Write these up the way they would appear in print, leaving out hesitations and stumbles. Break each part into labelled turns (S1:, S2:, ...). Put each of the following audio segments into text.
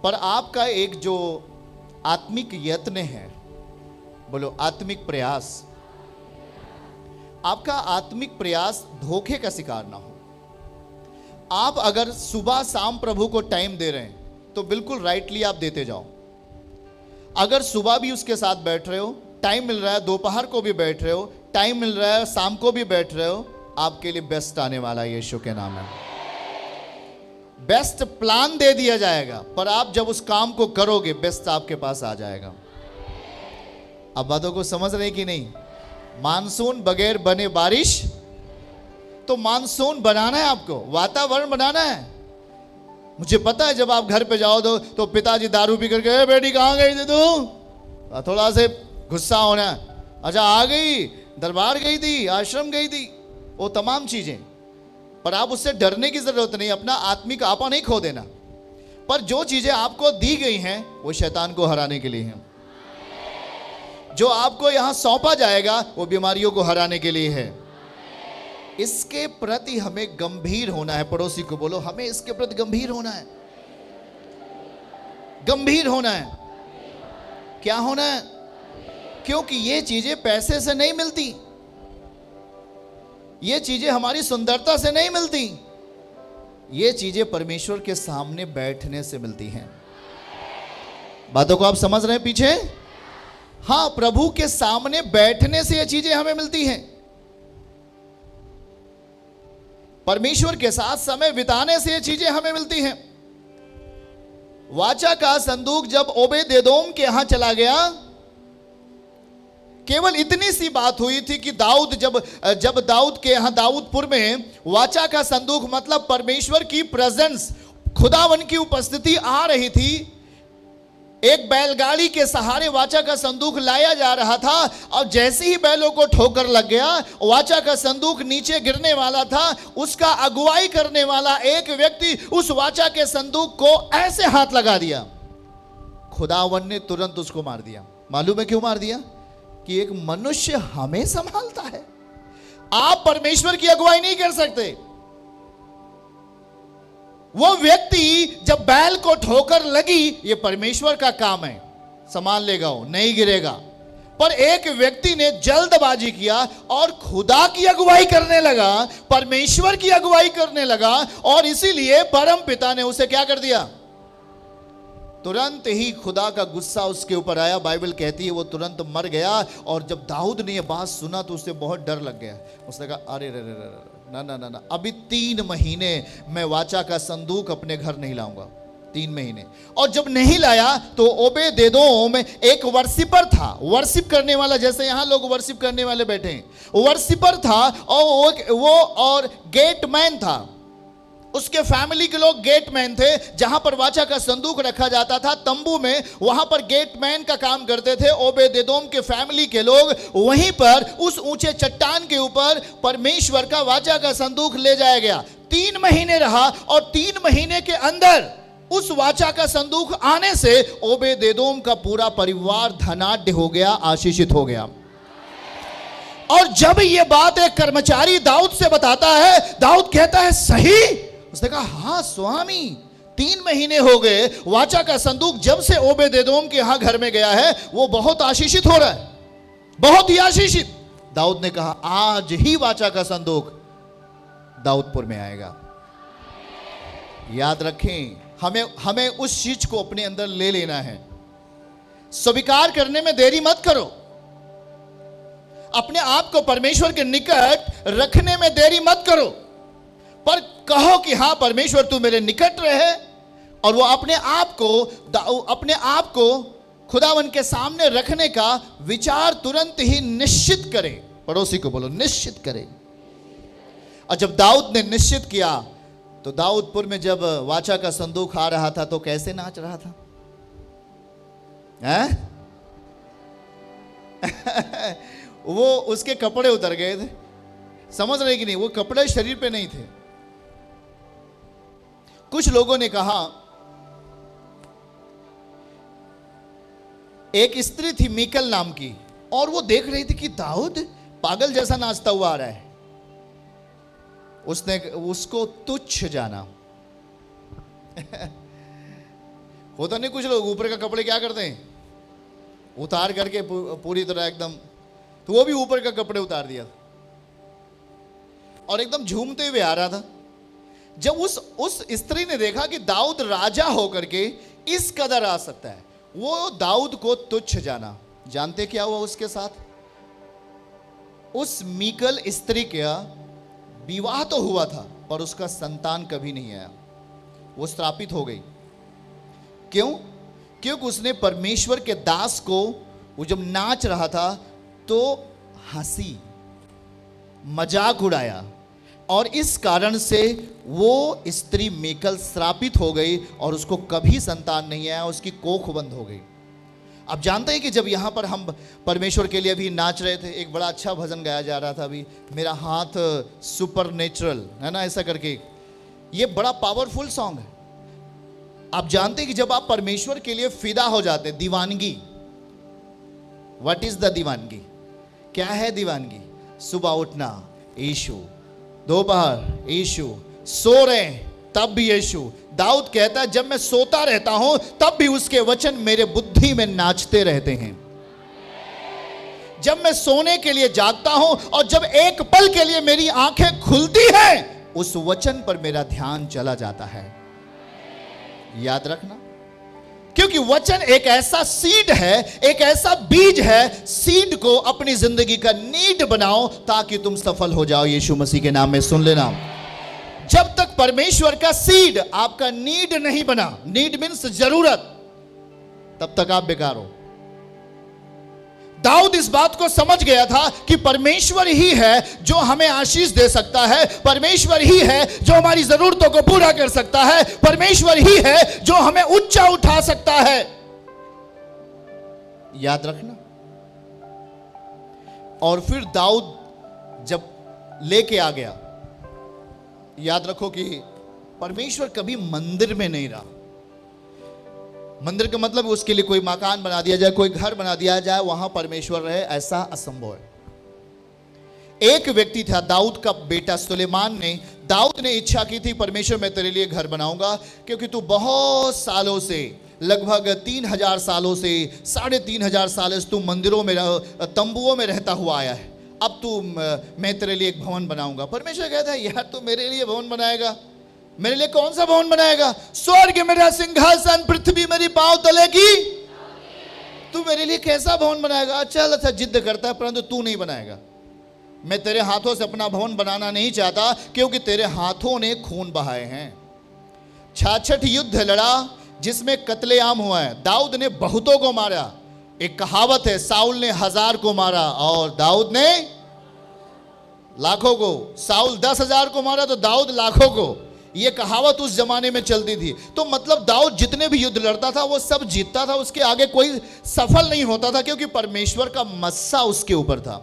S1: पर आपका एक जो आत्मिक यत्न है, बोलो आत्मिक प्रयास, आपका आत्मिक प्रयास धोखे का शिकार ना हो। आप अगर सुबह शाम प्रभु को टाइम दे रहे हैं तो बिल्कुल राइटली आप देते जाओ। अगर सुबह भी उसके साथ बैठ रहे हो, टाइम मिल रहा है, दोपहर को भी बैठ रहे हो, टाइम मिल रहा है, शाम को भी बैठ रहे हो, आपके लिए बेस्ट आने वाला है, यीशु के नाम है। बेस्ट प्लान दे दिया जाएगा, पर आप जब उस काम को करोगे बेस्ट आपके पास आ जाएगा। अब बातों को समझ रहे कि नहीं? मानसून बगैर बने बारिश, तो मानसून बनाना है आपको, वातावरण बनाना है। मुझे पता है जब आप घर पे जाओ तो पिताजी दारू पी करके, बेटी कहाँ गई थी तू, थोड़ा से गुस्सा होना, अच्छा आ गई, दरबार गई थी, आश्रम गई थी, वो तमाम चीजें। पर आप उससे डरने की जरूरत नहीं, अपना आत्मिक आपा नहीं खो देना। पर जो चीजें आपको दी गई हैं वो शैतान को हराने के लिए हैं। जो आपको यहां सौंपा जाएगा वो बीमारियों को हराने के लिए है। इसके प्रति हमें गंभीर होना है। पड़ोसी को बोलो, हमें इसके प्रति गंभीर होना है। गंभीर होना है। क्या होना है? क्योंकि ये चीजें पैसे से नहीं मिलती, ये चीजें हमारी सुंदरता से नहीं मिलती, ये चीजें परमेश्वर के सामने बैठने से मिलती हैं। बातों को आप समझ रहे हैं पीछे? हाँ, प्रभु के सामने बैठने से ये चीजें हमें मिलती हैं। परमेश्वर के साथ समय बिताने से ये चीजें हमें मिलती हैं। वाचा का संदूक जब ओबेदेदोम के यहां चला गया, केवल इतनी सी बात हुई थी कि दाऊद जब दाऊद के यहां दाऊदपुर में वाचा का संदूक, मतलब परमेश्वर की प्रेजेंस, खुदावन की उपस्थिति आ रही थी। एक बैलगाड़ी के सहारे वाचा का संदूक लाया जा रहा था, और जैसे ही बैलों को ठोकर लग गया, वाचा का संदूक नीचे गिरने वाला था। उसका अगुवाई करने वाला एक व्यक्ति उस वाचा के संदूक को ऐसे हाथ लगा दिया, खुदावन ने तुरंत उसको मार दिया। मालूम है क्यों मार दिया? कि एक मनुष्य हमें संभालता है। आप परमेश्वर की अगुवाई नहीं कर सकते। वो व्यक्ति जब बैल को ठोकर लगी, ये परमेश्वर का काम है, संभाल लेगा, वो नहीं गिरेगा। पर एक व्यक्ति ने जल्दबाजी किया और खुदा की अगुवाई करने लगा, परमेश्वर की अगुवाई करने लगा, और इसीलिए परम पिता ने उसे क्या कर दिया? तुरंत ही खुदा का गुस्सा उसके ऊपर आया। बाइबल कहती है वो तुरंत मर गया। और जब दाऊद ने ये बात सुना तो उसे बहुत डर लग गया। उसने कहा, अरे रे रे रे, ना ना ना ना, अभी 3 महीने मैं वाचा का संदूक अपने घर नहीं लाऊंगा। 3 महीने। और जब नहीं लाया तो ओबेदेदोम एक वर्शिपर था, वर्शिप करने वाला, जैसे यहां लोग वर्शिप करने वाले बैठे हैं, वर्शिपर था, और वो और गेटमैन था। उसके फैमिली के लोग गेटमैन थे। जहां पर वाचा का संदूक रखा जाता था तंबू में, वहां पर गेटमैन का काम करते थे ओबेदेदोम के फैमिली के लोग। वहीं पर उस ऊंचे चट्टान के ऊपर परमेश्वर का वाचा का संदूक ले जाया गया। 3 महीने रहा, और 3 महीने के अंदर उस वाचा का संदूक आने से ओबेदेदोम का पूरा परिवार धनाढ्य हो गया, आशीषित हो गया। और जब यह बात एक कर्मचारी दाऊद से बताता है, दाऊद कहता है, सही? उसने कहा, हाँ स्वामी, 3 महीने हो गए, वाचा का संदूक जब से ओबेदेदोम के यहां घर में गया है वो बहुत आशीषित हो रहा है, बहुत ही आशीषित। दाऊद ने कहा, आज ही वाचा का संदूक दाऊदपुर में आएगा। याद रखें, हमें उस चीज को अपने अंदर ले लेना है। स्वीकार करने में देरी मत करो। अपने आप को परमेश्वर के निकट रखने में देरी मत करो, पर कहो कि हाँ परमेश्वर तू मेरे निकट रहे। और वो अपने आप को खुदावन के सामने रखने का विचार तुरंत ही निश्चित करे। पड़ोसी को बोलो, निश्चित करे। और जब दाऊद ने निश्चित किया तो दाऊदपुर में जब वाचा का संदूक आ रहा था तो कैसे नाच रहा था, हैं? वो उसके कपड़े उतर गए थे। समझ रहे कि नहीं? वो कपड़े शरीर पे नहीं थे। कुछ लोगों ने कहा, एक स्त्री थी मीकल नाम की, और वो देख रही थी कि दाऊद पागल जैसा नाचता हुआ आ रहा है। उसने उसको तुच्छ जाना। होता नहीं, कुछ लोग ऊपर का कपड़े क्या करते हैं, उतार करके पूरी तरह एकदम, तो वो भी ऊपर का कपड़े उतार दिया और एकदम झूमते हुए आ रहा था। जब उस स्त्री ने देखा कि दाऊद राजा होकर के इस कदर आ सकता है, वो दाऊद को तुच्छ जाना। जानते क्या हुआ उसके साथ? उस मीकल स्त्री का विवाह तो हुआ था पर उसका संतान कभी नहीं आया, वो श्रापित हो गई। क्यों? क्योंकि उसने परमेश्वर के दास को, वो जब नाच रहा था तो हंसी मजाक उड़ाया और इस कारण से वो स्त्री मीकल श्रापित हो गई और उसको कभी संतान नहीं आया, उसकी कोख बंद हो गई। अब जानते हैं कि जब यहां पर हम परमेश्वर के लिए अभी नाच रहे थे, एक बड़ा अच्छा भजन गाया जा रहा था अभी, मेरा हाथ सुपर नेचुरल है ना, ऐसा करके, ये बड़ा पावरफुल सॉन्ग है। आप जानते हैं कि जब आप परमेश्वर के लिए फिदा हो जाते हैं, दीवानगी, व्हाट इज द दीवानगी? क्या है दीवानगी? सुबह उठना यीशु, दोपहर यीशु, सो रहे तब भी यीशु। दाऊद कहता है जब मैं सोता रहता हूं तब भी उसके वचन मेरे बुद्धि में नाचते रहते हैं। जब मैं सोने के लिए जागता हूं और जब एक पल के लिए मेरी आंखें खुलती हैं, उस वचन पर मेरा ध्यान चला जाता है। याद रखना, क्योंकि वचन एक ऐसा सीड है, एक ऐसा बीज है। सीड को अपनी जिंदगी का नीड बनाओ ताकि तुम सफल हो जाओ। यीशु मसीह के नाम में सुन लेना, जब तक परमेश्वर का सीड आपका नीड नहीं बना, नीड मीन्स जरूरत, तब तक आप बेकार हो। दाऊद इस बात को समझ गया था कि परमेश्वर ही है जो हमें आशीष दे सकता है, परमेश्वर ही है जो हमारी जरूरतों को पूरा कर सकता है, परमेश्वर ही है जो हमें ऊंचा उठा सकता है। याद रखना। और फिर दाऊद जब लेके आ गया, याद रखो कि परमेश्वर कभी मंदिर में नहीं रहा। मंदिर का मतलब उसके लिए कोई मकान बना दिया जाए, कोई घर बना दिया जाए, वहां परमेश्वर रहे, ऐसा असंभव है। एक व्यक्ति था, दाऊद का बेटा सुलेमान ने, दाऊद ने इच्छा की थी परमेश्वर मैं तेरे लिए घर बनाऊंगा, क्योंकि तू बहुत सालों से, लगभग 3000 सालों से, 3500 सालों से तू मंदिरों में, तंबुओं में रहता हुआ आया है। अब तू, मैं तेरे लिए एक भवन बनाऊंगा। परमेश्वर कहता है यार तू मेरे लिए भवन बनाएगा? मेरे लिए कौन सा भवन बनाएगा? स्वर्ग मेरा सिंहासन, पृथ्वी मेरी पांव तले की, तू मेरे लिए कैसा भवन बनाएगा? चल अच्छा जिद करता है, परंतु तू नहीं बनाएगा। मैं तेरे हाथों से अपना भवन बनाना नहीं चाहता, क्योंकि तेरे हाथों ने खून बहाए हैं। 66 युद्ध लड़ा जिसमें कत्लेआम हुआ है। दाऊद ने बहुतों को मारा। एक कहावत है, साउल ने 1000 को मारा और दाऊद ने लाखों को। साउल 10,000 को मारा तो दाऊद लाखों को। यह कहावत उस जमाने में चलती थी। तो मतलब दाऊद जितने भी युद्ध लड़ता था वो सब जीतता था, उसके आगे कोई सफल नहीं होता था, क्योंकि परमेश्वर का मस्सा उसके ऊपर था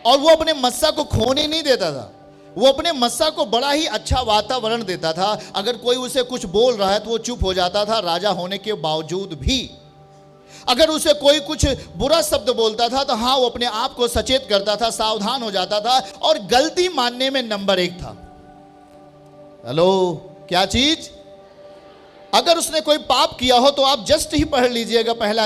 S1: और वो अपने मस्सा को खोने नहीं देता था। वो अपने मस्सा को बड़ा ही अच्छा वातावरण देता था। अगर कोई उसे कुछ बोल रहा है तो वो चुप हो जाता था, राजा होने के बावजूद भी। अगर उसे कोई कुछ बुरा शब्द बोलता था तो हाँ, वो अपने आप को सचेत करता था, सावधान हो जाता था और गलती मानने में नंबर 1 था। हेलो, क्या चीज? अगर उसने कोई पाप किया हो तो आप जस्ट ही पढ़ लीजिएगा पहला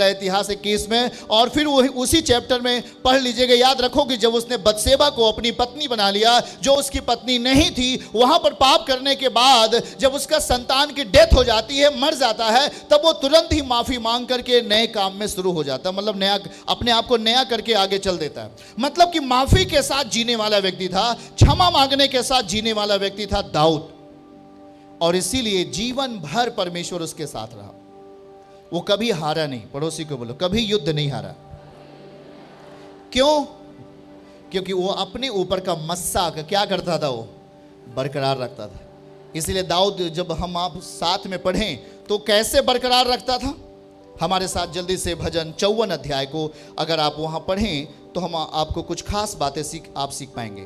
S1: ऐतिहासिक केस में, और फिर उसी चैप्टर में पढ़ लीजिएगा। याद रखो कि जब उसने बत्सेबा को अपनी पत्नी बना लिया, जो उसकी पत्नी नहीं थी, वहां पर पाप करने के बाद जब उसका संतान की डेथ हो जाती है, मर जाता है, तब वो तुरंत ही माफी मांग करके नए काम में शुरू हो जाता है। मतलब नया, अपने आप को नया करके आगे चल देता है। मतलब कि माफी के साथ जीने वाला व्यक्ति था, क्षमा मांगने के साथ जीने वाला व्यक्ति था दाऊद, और इसीलिए जीवन भर परमेश्वर उसके साथ रहा। वो कभी हारा नहीं। पड़ोसी को बोलो, कभी युद्ध नहीं हारा। क्यों? क्योंकि वो अपने ऊपर का मस्सा क्या करता था, वो बरकरार रखता था। इसलिए दाऊद, जब हम आप साथ में पढ़ें तो कैसे बरकरार रखता था? हमारे साथ जल्दी से भजन 54 अध्याय को अगर आप वहां पढ़ें तो हम आपको कुछ खास बातें आप सीख पाएंगे।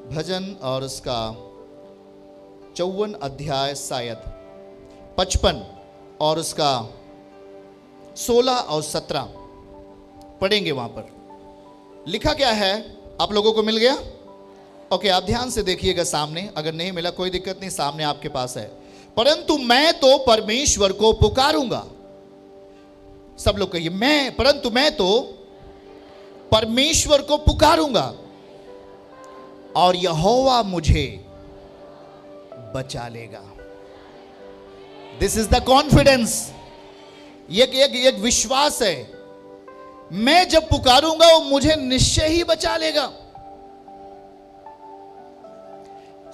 S1: भजन और उसका 54 अध्याय, शायद 55 और उसका 16 और 17 पढ़ेंगे। वहां पर लिखा क्या है, आप लोगों को मिल गया? ओके, आप ध्यान से देखिएगा सामने। अगर नहीं मिला कोई दिक्कत नहीं, सामने आपके पास है। परंतु मैं तो परमेश्वर को पुकारूंगा। सब लोग कहिए, परंतु मैं तो परमेश्वर को पुकारूंगा और यहोवा मुझे बचा लेगा। This is the confidence. एक विश्वास है, मैं जब पुकारूंगा वो मुझे निश्चय ही बचा लेगा।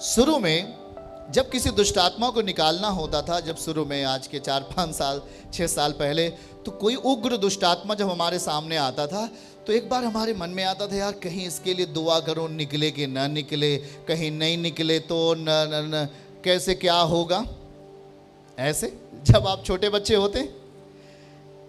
S1: शुरू में जब किसी दुष्ट आत्मा को निकालना होता था, जब शुरू में आज के 4-5 साल 6 साल पहले, तो कोई उग्र दुष्ट आत्मा जब हमारे सामने आता था तो एक बार हमारे मन में आता था, यार कहीं इसके लिए दुआ करो, निकले कि ना निकले, कहीं नहीं निकले तो न कैसे क्या होगा, ऐसे जब आप छोटे बच्चे होते।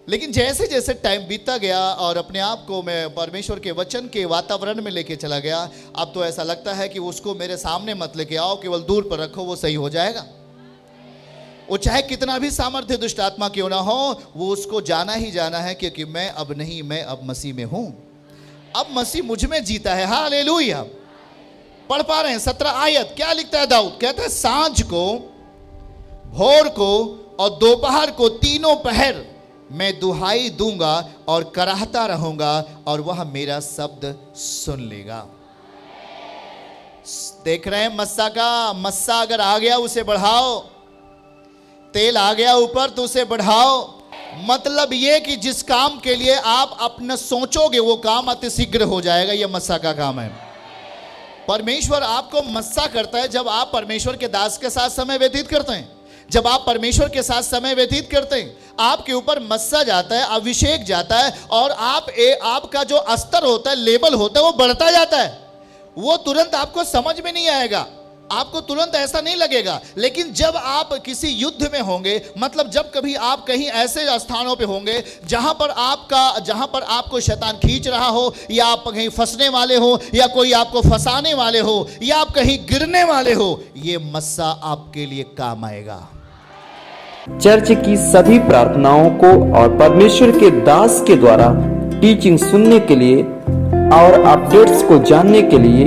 S1: लेकिन जैसे जैसे टाइम बीतता गया और अपने आप को मैं परमेश्वर के वचन के वातावरण में लेके चला गया, अब तो ऐसा लगता है कि उसको मेरे सामने मत लेके आओ, केवल दूर पर रखो, वो सही हो जाएगा। वो चाहे कितना भी सामर्थ्य दुष्ट आत्मा क्यों ना हो, वो उसको जाना ही जाना है, क्योंकि मैं अब नहीं, मैं अब मसीह में हूं, अब मसीह मुझ में जीता है। हालेलुया। पढ़ पा रहे हैं 17 आयत, क्या लिखता है दाऊद? कहता है, सांझ को, भोर को और दोपहर को तीनों पहर मैं दुहाई दूंगा और कराहता रहूंगा और वह मेरा शब्द सुन लेगा। देख रहे हैं मस्सा अगर आ गया उसे बढ़ाओ, तेल आ गया ऊपर तो उसे बढ़ाओ। मतलब ये कि जिस काम के लिए आप अपना सोचोगे वो काम अतिशीघ्र हो जाएगा। ये मस्सा का काम है। परमेश्वर आपको मस्सा करता है जब आप परमेश्वर के दास के साथ समय व्यतीत करते हैं। जब आप परमेश्वर के साथ समय व्यतीत करते हैं, आपके ऊपर मस्सा जाता है, अभिषेक जाता है, और आपका जो स्तर होता है, लेवल होता है, वो बढ़ता जाता है। वो तुरंत आपको समझ में नहीं आएगा, आपको तुरंत ऐसा नहीं लगेगा। लेकिन जब आप किसी युद्ध में होंगे, मतलब जब कभी आप कहीं ऐसे स्थानों पे होंगे जहां पर आपको शैतान खींच रहा हो, या आप कहीं फंसने वाले हो, या कोई आपको फंसाने वाले हो, या आप कहीं गिरने वाले हो, ये मस्सा आपके लिए काम आएगा।
S2: चर्च की सभी प्रार्थनाओं को और परमेश्वर के दास के द्वारा टीचिंग सुनने के लिए और अपडेट्स को जानने के लिए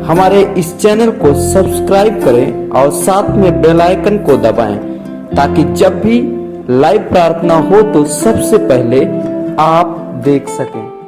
S2: हमारे इस चैनल को सब्सक्राइब करें और साथ में बेल आइकन को दबाएं, ताकि जब भी लाइव प्रार्थना हो तो सबसे पहले आप देख सकें।